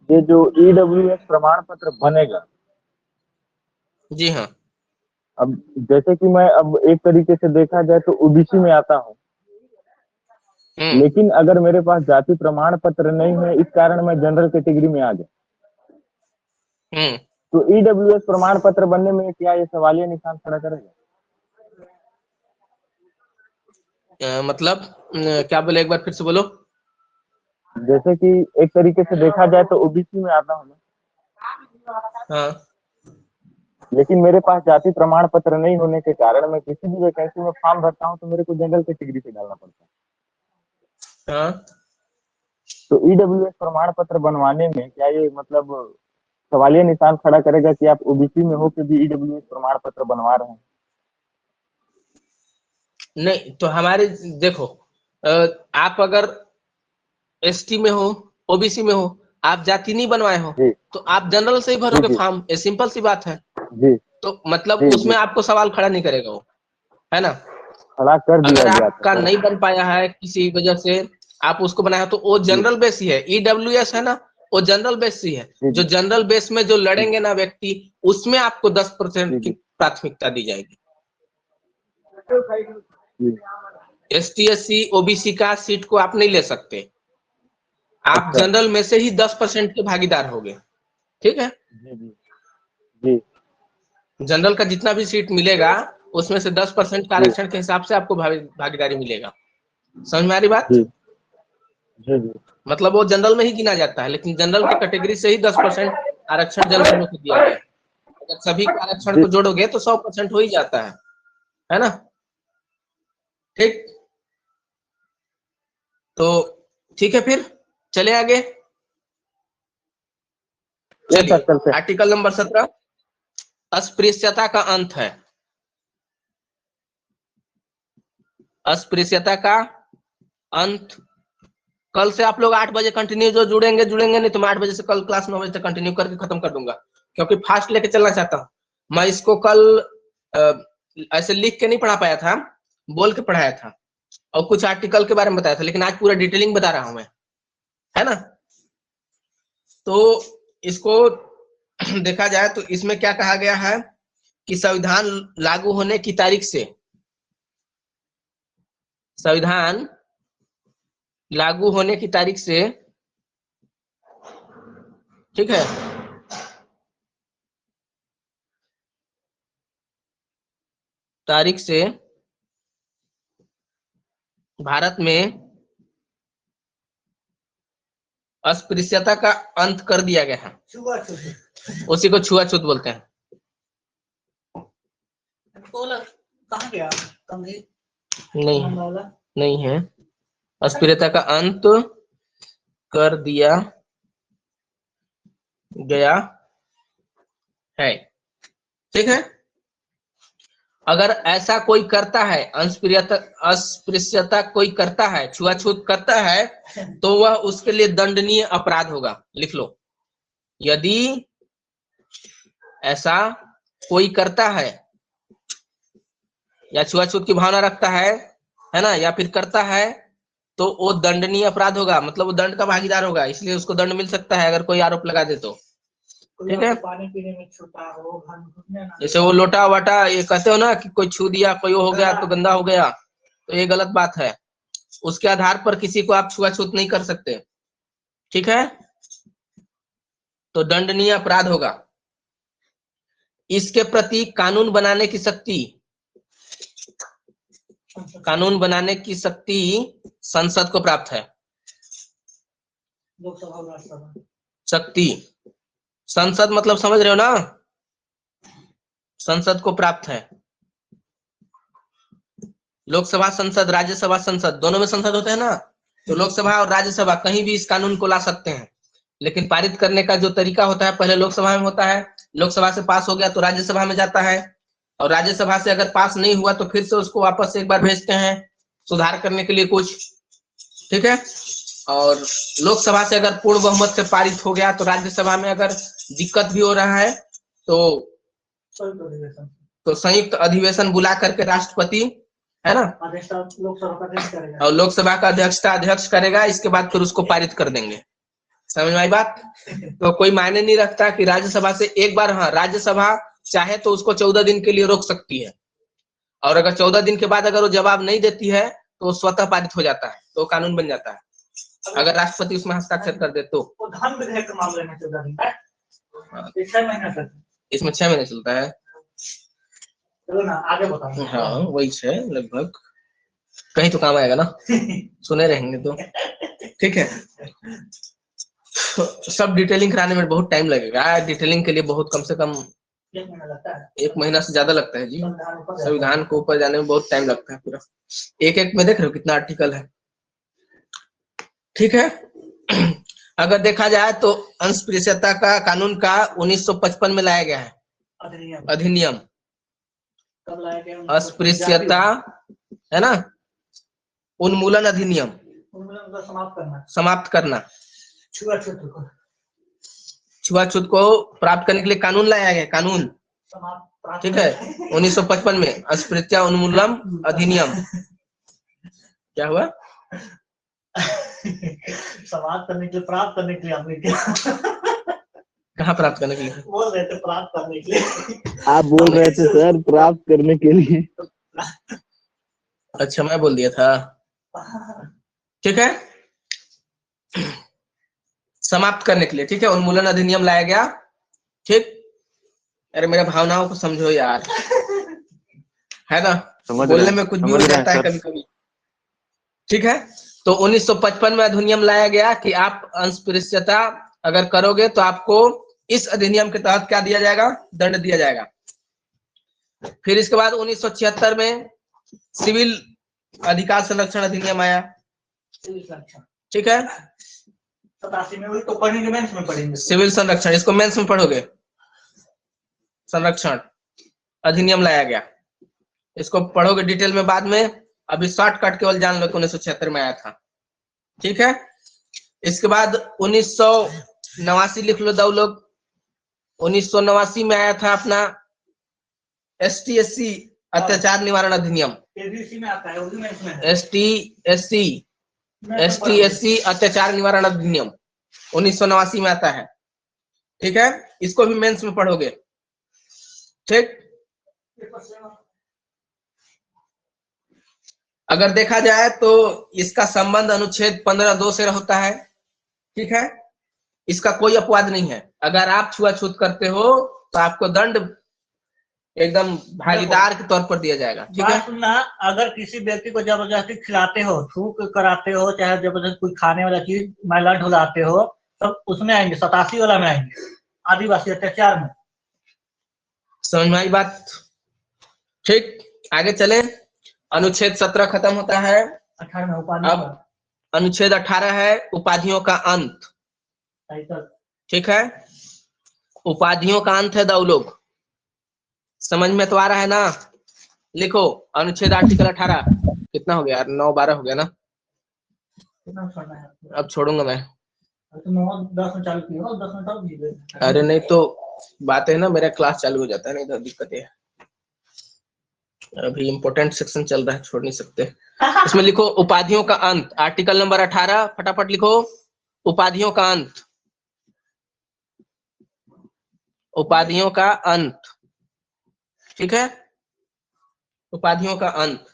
ये जो ईडब्ल्यूएस प्रमाण पत्र बनेगा, जी हाँ, अब जैसे कि मैं अब एक तरीके से देखा जाए तो ओबीसी में आता हूँ, लेकिन अगर मेरे पास जाति प्रमाण पत्र नहीं है इस कारण मैं जनरल कैटेगरी में आ गया, तो ईडब्ल्यूएस प्रमाण पत्र बनने में क्या ये सवालिया निशान खड़ा करेगा? मतलब क्या बोले, एक बार फिर से बोलो। जैसे कि एक तरीके से देखा जाए तो ओबीसी में आता हूँ मैं, हाँ, लेकिन मेरे पास जाति प्रमाण पत्र नहीं होने के कारण मैं किसी भी वैकेंसी में फॉर्म भरता हूँ तो मेरे को जनरल कैटेगरी से डालना पड़ता है। हाँ, तो ईडब्ल्यूएस प्रमाण पत्र बनवाने में क्या ये मतलब सवालिया निशान खड़ा करेगा कि आप ओबीसी में हो के भी ईडब्ल्यूएस प्रमाण पत्र बनवा रहे हैं? नहीं तो हमारे देखो, आप अगर एसटी में हो, ओबीसी में हो, आप जाति नहीं बनवाए हो तो आप जनरल से ही भरोगे फॉर्म, ये सिंपल सी बात है जी। तो मतलब उसमें आपको सवाल खड़ा नहीं करेगा वो, है ना। खड़ा कर दिया अगर गया आपका नहीं बन पाया है किसी वजह से आप उसको बनाया तो वो जनरल बेस ही है, ईडब्ल्यूएस है ना, वो जनरल बेस ही है। जो जनरल बेस में जो लड़ेंगे ना व्यक्ति, उसमें आपको 10% की प्राथमिकता दी जाएगी। एसटी एससी ओबीसी का सीट को आप नहीं ले सकते, आप जनरल में से ही 10% के भागीदार होंगे, ठीक है। जी। जनरल का जितना भी सीट मिलेगा उसमें से 10% का आरक्षण के हिसाब से आपको भागीदारी मिलेगा। समझ में आ रही बात? जी। मतलब वो जनरल में ही गिना जाता है, लेकिन जनरल की कैटेगरी से ही 10% आरक्षण जनरल में दिया गया है। अगर सभी कारक को जोड़ोगे तो 100% हो ही जाता है ना। ठीक, तो ठीक है, फिर चले आगे। चलिए, आर्टिकल नंबर 17 अस्पृश्यता का अंत है। अस्पृश्यता का अंत। कल से आप लोग 8 बजे कंटिन्यू जो जुड़ेंगे, नहीं तो मैं 8 बजे से कल क्लास 9 बजे तक कंटिन्यू करके खत्म कर दूंगा, क्योंकि फास्ट लेके चलना चाहता हूं। मैं इसको कल ऐसे लिख के नहीं पढ़ा पाया था, बोल के पढ़ाया था और कुछ आर्टिकल के बारे में बताया था, लेकिन आज पूरा डिटेलिंग बता रहा हूं मैं, है ना। तो इसको देखा जाए तो इसमें क्या कहा गया है कि संविधान लागू होने की तारीख से, संविधान लागू होने की तारीख से, ठीक है, तारीख से भारत में अस्पृश्यता का अंत कर दिया गया है। उसी को छुआछूत बोलते हैं। कहाँ गया? नहीं है, अस्पृश्यता का अंत कर दिया गया है। ठीक है, अगर ऐसा कोई करता है, अस्पृश्यता कोई करता है, छुआछूत करता है, तो वह उसके लिए दंडनीय अपराध होगा। लिख लो, यदि ऐसा कोई करता है या छुआछूत की भावना रखता है ना, या फिर करता है, तो वो दंडनीय अपराध होगा, मतलब वो दंड का भागीदार होगा, इसलिए उसको दंड मिल सकता है अगर कोई आरोप लगा दे तो। ठीक है, पानी पीने में छूटा हो, जैसे वो लोटा वाटा ये कहते हो ना कि कोई छू दिया, कोई हो गया तो गंदा हो गया, तो ये गलत बात है। उसके आधार पर किसी को आप छुआछूत नहीं कर सकते। ठीक है, तो दंडनीय अपराध होगा। इसके प्रति कानून बनाने की शक्ति, कानून बनाने की शक्ति संसद को प्राप्त है। शक्ति, संसद मतलब समझ रहे हो ना, संसद को प्राप्त है। लोकसभा संसद, राज्यसभा संसद, दोनों में संसद होते हैं ना, तो लोकसभा और राज्यसभा कहीं भी इस कानून को ला सकते हैं, लेकिन पारित करने का जो तरीका होता है पहले लोकसभा में होता है, लोकसभा से पास हो गया तो राज्यसभा में जाता है, और राज्यसभा से अगर पास नहीं हुआ तो फिर से उसको वापस से एक बार भेजते हैं सुधार करने के लिए कुछ। ठीक है, और लोकसभा से अगर पूर्ण बहुमत से पारित हो गया तो राज्यसभा में अगर दिक्कत भी हो रहा है तो संयुक्त अधिवेशन बुला करके राष्ट्रपति, है ना, और लोकसभा का अध्यक्ष करेगा, इसके बाद फिर उसको पारित कर देंगे। समझ में आई बात? तो कोई मायने नहीं रखता कि राज्यसभा से एक बार, हाँ राज्यसभा चाहे तो उसको 14 दिन के लिए रोक सकती है, और अगर 14 दिन के बाद अगर वो जवाब नहीं देती है तो स्वतः पारित हो जाता है, तो कानून बन जाता है, अगर राष्ट्रपति उसमें हस्ताक्षर कर दे तो। धन विधेयक के मामले में 14 दिन है, 6 महीने तक, इसमें 6 महीने चलता है। चलो ना आगे बताओ। हाँ वही है लगभग, कहीं तो काम आएगा ना, सुने रहेंगे तो। ठीक है, सब डिटेलिंग कराने में बहुत टाइम लगेगा, डिटेलिंग के लिए बहुत कम से कम 1 महीना से ज्यादा लगता है जी, संविधान को ऊपर जाने में बहुत टाइम लगता है पूरा। एक में देख रहे हो कितना आर्टिकल है। ठीक है, अगर देखा जाए तो अस्पृश्यता का कानून का 1955 में लाया गया है अधिनियम, कब लाया गया? अस्पृश्यता, है ना, उन्मूलन अधिनियम, समाप्त करना, छुआछूत को प्राप्त करने के लिए कानून लाया गया, कानून। ठीक है, 1955 में अस्पृश्यता उन्मूलन अधिनियम। क्या हुआ? समाप्त करने के लिए, प्राप्त करने के लिए आपने क्या? कहाँ प्राप्त करने के लिए? बोल रहे थे प्राप्त करने के लिए। आप बोल रहे थे सर प्राप्त करने के लिए। अच्छा मैं बोल दिया था। ठीक है, समाप्त करने के लिए, ठीक है, उन्मूलन अधिनियम लाया गया। ठीक, अरे मेरे भावनाओं को समझो यार, है ना, बोलने में कुछ भी हो जाता है कभी कभी। ठीक है, तो 1955 में अधिनियम लाया गया कि आप अस्पृश्यता अगर करोगे तो आपको इस अधिनियम के तहत क्या दिया जाएगा, दंड दिया जाएगा। फिर इसके बाद 1976 में सिविल अधिकार संरक्षण अधिनियम आया, ठीक है। 87 में वही तो पढ़ेंगे, मेंस में पढ़ेंगे। सिविल संरक्षण, इसको मेंस में पढ़ोगे। संरक्षण अधिनियम लाया गया, इसको पढ़ोगे डिटेल में बाद में, अभी शॉर्टकट केवल जान लो कि 1976 में आया था, ठीक है। इसके बाद 1989 लिख लो दो लोग। 1989 में आया था अपना ST/SC अत्याचार निवारण अधिनियम। एबीसी में आता है, वो भी मेंस में है। ST/SC अत्याचार निवारण अधिनियम 1989 में आता है, ठीक है। इसको भी मेंस में पढ़ोगे, ठीक। अगर देखा जाए तो इसका संबंध अनुच्छेद 15(2) से होता है, ठीक है। इसका कोई अपवाद नहीं है। अगर आप छुआछूत करते हो तो आपको दंड एकदम भागीदार के तौर पर दिया जाएगा, ठीक है। बात सुनना, अगर किसी व्यक्ति को जबरदस्ती खिलाते हो, थूक कराते हो, चाहे जबरदस्ती कोई खाने वाला चीज मैला ढुलाते हो, तब उसमें आएंगे, 87 वाला में आएंगे, आदिवासी अत्याचार में। समझ में आई बात, ठीक। आगे चले। अनुच्छेद 17 खत्म होता है, 18 में उपाधि अब अनुच्छेद 18 है उपाधियों का अंत, ठीक है। उपाधियों का अंत है दो लोग, समझ में तो आ रहा है ना। लिखो अनुच्छेद आर्टिकल 18 कितना हो गया यार, 9-12 हो गया ना। अब छोड़ूंगा मैं। 10 में चालू किया, 10 में तब भी। अरे नहीं तो बात है ना, मेरा क्लास चालू हो जाता है, नहीं तो दिक्कत है। अभी इम्पोर्टेंट सेक्शन चल रहा है, छोड़ नहीं सकते। इसमें लिखो उपाधियों का अंत, आर्टिकल नंबर 18, फटाफट लिखो उपाधियों का अंत। उपाधियों का अंत, ठीक है। उपाधियों का अंत,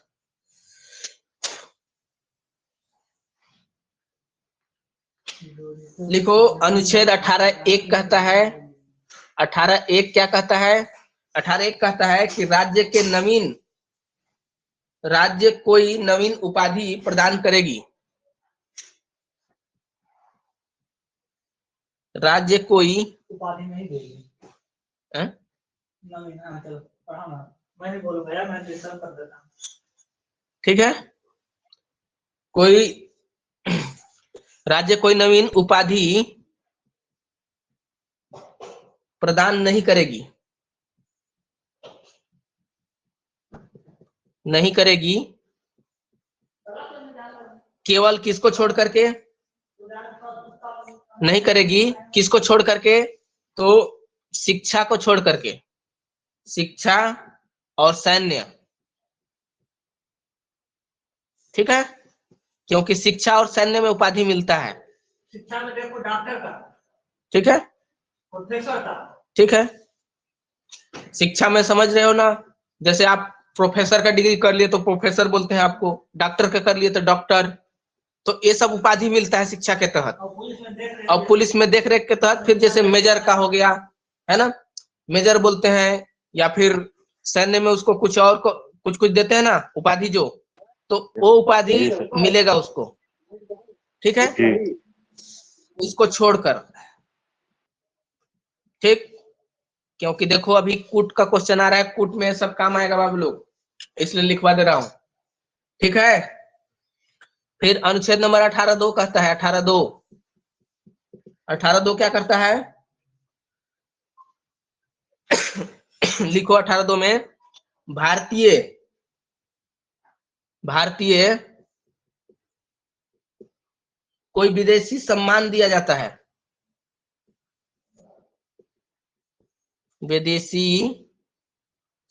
लिखो अनुच्छेद 18(1) कहता है, 18(1) क्या कहता है, 18(1) कहता है कि राज्य कोई नवीन उपाधि प्रदान करेगी, राज्य कोई उपाधि नहीं देगी। है? चलो पढ़ा ना, मैं नहीं बोलूंगा यार, मैं डिस्कस कर देता हूँ, ठीक है। कोई राज्य कोई नवीन उपाधि प्रदान नहीं करेगी, केवल किसको छोड़ करके नहीं करेगी, किसको छोड़ करके, तो शिक्षा को छोड़ करके, शिक्षा और सैन्य, ठीक है। क्योंकि शिक्षा और सैन्य में उपाधि मिलता है। शिक्षा में देखो डॉक्टर का, ठीक है, प्रोफेसर का, ठीक है। शिक्षा में समझ रहे हो ना, जैसे आप प्रोफेसर का डिग्री कर लिए तो प्रोफेसर बोलते हैं आपको, डॉक्टर का कर लिए तो डॉक्टर, तो ये सब उपाधि मिलता है शिक्षा के तहत। और पुलिस में देख रेख के तहत फिर जैसे मेजर का हो गया, है ना, मेजर बोलते हैं, या फिर सैन्य में उसको कुछ और को कुछ देते हैं ना उपाधि जो, तो वो उपाधि मिलेगा उसको, ठीक है, इसको छोड़कर, ठीक। क्योंकि देखो अभी कूट का क्वेश्चन आ रहा है, कूट में सब काम आएगा बाबू लोग, इसलिए लिखवा दे रहा हूं, ठीक है। फिर अनुच्छेद नंबर 18(2) कहता है, 18(2) क्या करता है लिखो 18(2) में भारतीय कोई विदेशी सम्मान दिया जाता है, विदेशी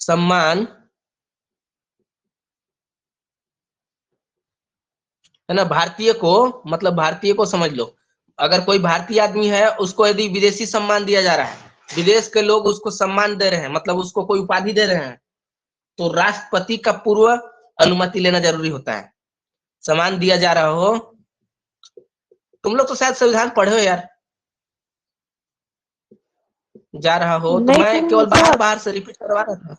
सम्मान, है ना। भारतीय को मतलब भारतीय को समझ लो, अगर कोई भारतीय आदमी है उसको यदि विदेशी सम्मान दिया जा रहा है, विदेश के लोग उसको सम्मान दे रहे हैं, मतलब उसको कोई उपाधि दे रहे हैं, तो राष्ट्रपति का पूर्व अनुमति लेना जरूरी होता है। सम्मान दिया जा रहा हो, तुम लोग तो शायद संविधान पढ़े हो यार, जा रहा हो तो मैं केवल बाहर से रिपीट करवा रहा था।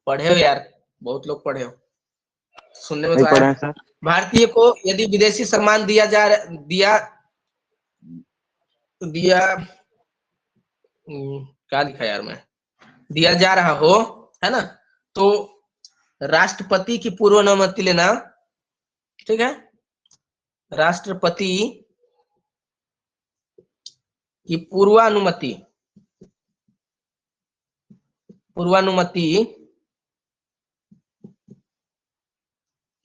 पढ़े हो यार, बहुत लोग पढ़े हो, सुनने में तो आया। सर भारतीय को यदि विदेशी सम्मान दिया क्या लिखा यार मैं, दिया जा रहा हो, है ना, तो राष्ट्रपति की पूर्व अनुमति लेना, ठीक है, राष्ट्रपति की पूर्वानुमति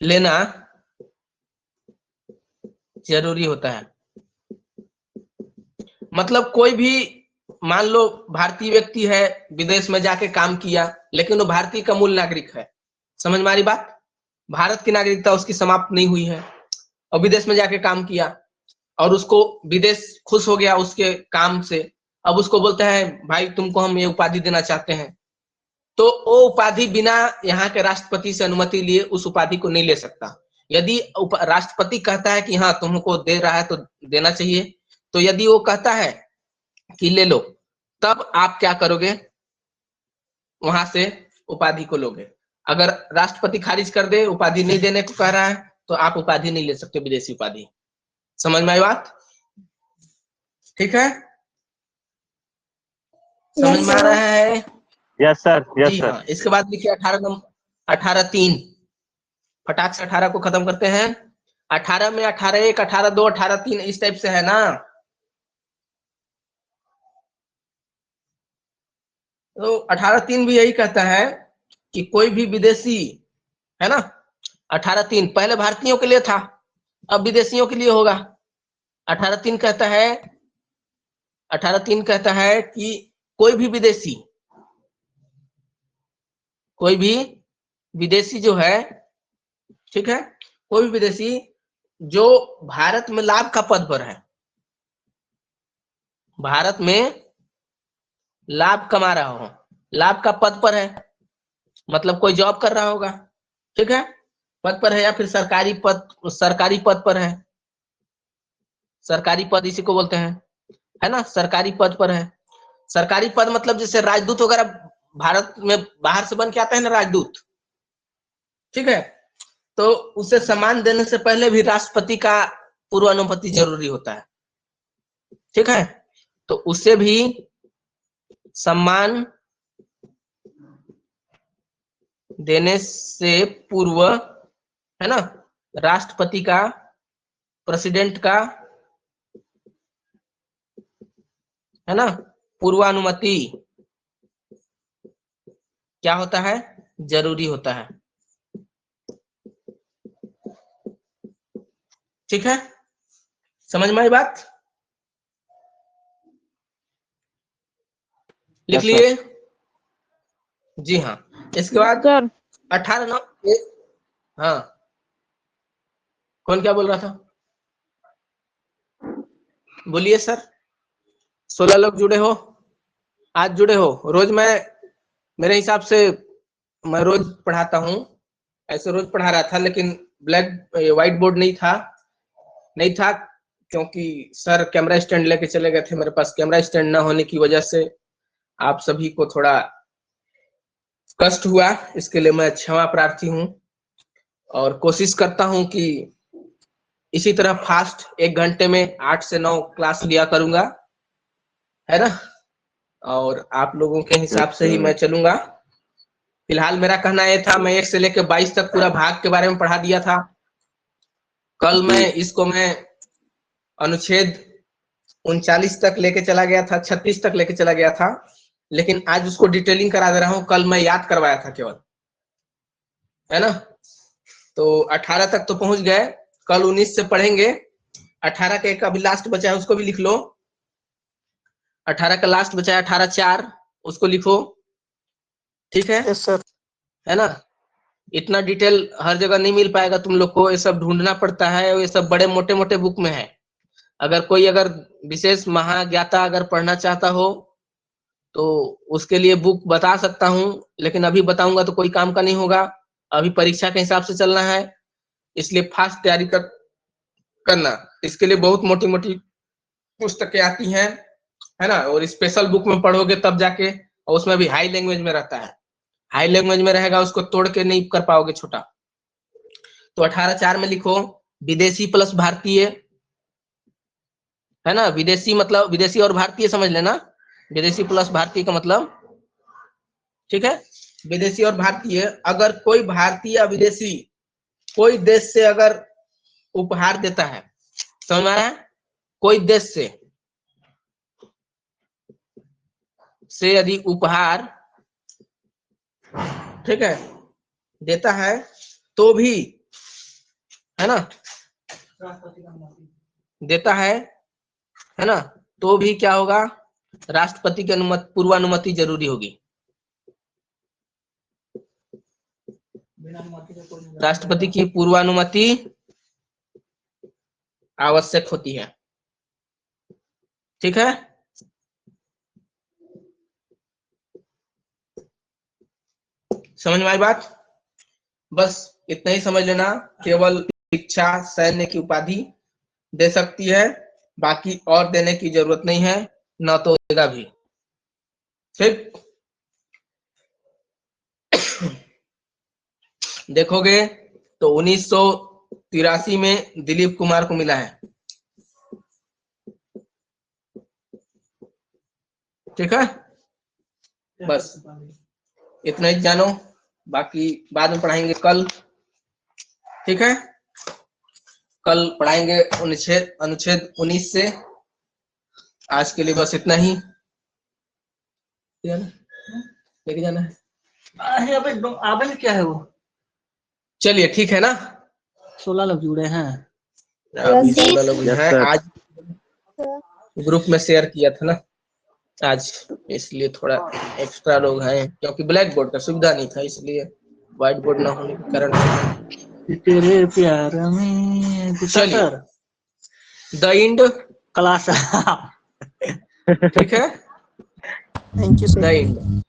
लेना जरूरी होता है। मतलब कोई भी, मान लो भारतीय व्यक्ति है, विदेश में जाके काम किया, लेकिन वो भारतीय का मूल नागरिक है, समझ में आ रही बात, भारत की नागरिकता उसकी समाप्त नहीं हुई है, और विदेश में जाके काम किया, और उसको विदेश खुश हो गया उसके काम से, अब उसको बोलते हैं भाई तुमको हम ये उपाधि देना चाहते हैं, तो वो उपाधि बिना यहाँ के राष्ट्रपति से अनुमति लिए उस उपाधि को नहीं ले सकता। यदि राष्ट्रपति कहता है कि हाँ तुमको दे रहा है तो देना चाहिए, तो यदि वो कहता है कि ले लो, तब आप क्या करोगे, वहां से उपाधि को लोगे। अगर राष्ट्रपति खारिज कर दे, उपाधि नहीं देने को कह रहा है, तो आप उपाधि नहीं ले सकते, विदेशी उपाधि। समझ में आई बात? ठीक है, समझ में आ रहा है? यस सर, यस जी सर। हाँ। इसके बाद लिखिए 18(3), फटाक से 18 को खत्म करते हैं। 18 में 18(1), 18(2), 18(3) इस टाइप से है ना। तो 18(3) भी यही कहता है कि कोई भी विदेशी, है ना, 18(3) पहले भारतीयों के लिए था, अब विदेशियों के लिए होगा। 18(3) कहता है कि कोई भी विदेशी जो है, ठीक है, कोई भी विदेशी जो भारत में लाभ का पद पर है, भारत में लाभ कमा रहा हो, लाभ का पद पर है, मतलब कोई जॉब कर रहा होगा, ठीक है, पद पर है, या फिर सरकारी पद पर है, सरकारी पद इसी को बोलते हैं, है ना, सरकारी पद पर है। सरकारी पद मतलब जैसे राजदूत वगैरह भारत में बाहर से बन के आते हैं ना राजदूत, ठीक है, तो उसे सम्मान देने से पहले भी राष्ट्रपति का पूर्व अनुमति जरूरी होता है, ठीक है, तो उसे भी सम्मान देने से पूर्व, है ना, राष्ट्रपति का, प्रेसिडेंट का, है ना, पूर्वानुमति क्या होता है, जरूरी होता है। ठीक है, समझ में आई बात? लिख लिए? जी हाँ। इसके बाद 18(9), हाँ कौन क्या बोल रहा था, बोलिए सर। 16 लोग जुड़े हो, आज जुड़े हो। रोज मेरे हिसाब से मैं रोज पढ़ाता हूँ, ऐसे रोज पढ़ा रहा था, लेकिन व्हाइट बोर्ड नहीं था क्योंकि सर कैमरा स्टैंड लेके चले गए थे, मेरे पास कैमरा स्टैंड ना होने की वजह से आप सभी को थोड़ा कष्ट हुआ, इसके लिए मैं क्षमा प्रार्थी हूँ, और कोशिश करता हूँ कि इसी तरह फास्ट 1 घंटे में 8 से 9 क्लास लिया करूंगा, है ना, और आप लोगों के हिसाब से ही मैं चलूंगा। फिलहाल मेरा कहना यह था, मैं 1 से लेकर 22 तक पूरा भाग के बारे में पढ़ा दिया था। कल मैं अनुच्छेद 39 तक लेके चला गया था, 36 तक लेके चला गया था, लेकिन आज उसको डिटेलिंग करा दे रहा हूँ। कल मैं याद करवाया था केवल, है ना, तो 18 तक तो पहुंच गए, कल 19 से पढ़ेंगे। 18 का एक अभी लास्ट बचा है, उसको भी लिख लो। 18 का लास्ट बचा है 18(4), उसको लिखो, ठीक है? Yes sir. है ना, इतना डिटेल हर जगह नहीं मिल पाएगा तुम लोग को, ये सब ढूंढना पड़ता है, ये सब बड़े मोटे मोटे बुक में है। अगर विशेष महाज्ञाता अगर पढ़ना चाहता हो तो उसके लिए बुक बता सकता हूँ, लेकिन अभी बताऊंगा तो कोई काम का नहीं होगा, अभी परीक्षा के हिसाब से चलना है, इसलिए फास्ट तैयारी करना। इसके लिए बहुत मोटी मोटी पुस्तकें आती हैं, है ना, और स्पेशल बुक में पढ़ोगे तब जाके, और उसमें भी हाई लैंग्वेज में रहता है, हाई लैंग्वेज में रहेगा, उसको तोड़ के नहीं कर पाओगे छोटा। तो 18(4) में लिखो विदेशी प्लस भारतीय, है ना, विदेशी मतलब विदेशी और भारतीय समझ लेना, विदेशी प्लस भारतीय का मतलब, ठीक है, विदेशी और भारतीय। अगर कोई भारतीय या विदेशी कोई देश से अगर उपहार देता है, समझ में आया? कोई देश से यदि उपहार, ठीक है, देता है तो भी, है ना, देता है ना, तो भी क्या होगा, राष्ट्रपति की अनुमति, पूर्वानुमति जरूरी होगी। राष्ट्रपति की पूर्वानुमति आवश्यक होती है, ठीक है। समझ में आई बात? बस इतना ही समझ लेना, केवल शिक्षा सैन्य की उपाधि दे सकती है, बाकी और देने की जरूरत नहीं है, ना तो देगा भी, ठीक। देखोगे तो 1983 में दिलीप कुमार को मिला है, ठीक है। बस इतना ही जानो, बाकी बाद में पढ़ाएंगे कल, ठीक है। कल पढ़ाएंगे अनुच्छेद 19 से। आज के लिए बस इतना ही। लेके जाना है आबे में क्या है वो? चलिए ठीक है ना, 16 लोग जुड़े हैं। अभी 16 लोग हैं, आज ग्रुप में शेयर किया था ना आज, इसलिए थोड़ा एक्स्ट्रा लोग हैं, क्योंकि ब्लैक बोर्ड का सुविधा नहीं था, इसलिए व्हाइट बोर्ड ना होने के कारण। तेरे प्यार में चलिए, द इंड क्लास ठीक है, thank you the sir. End.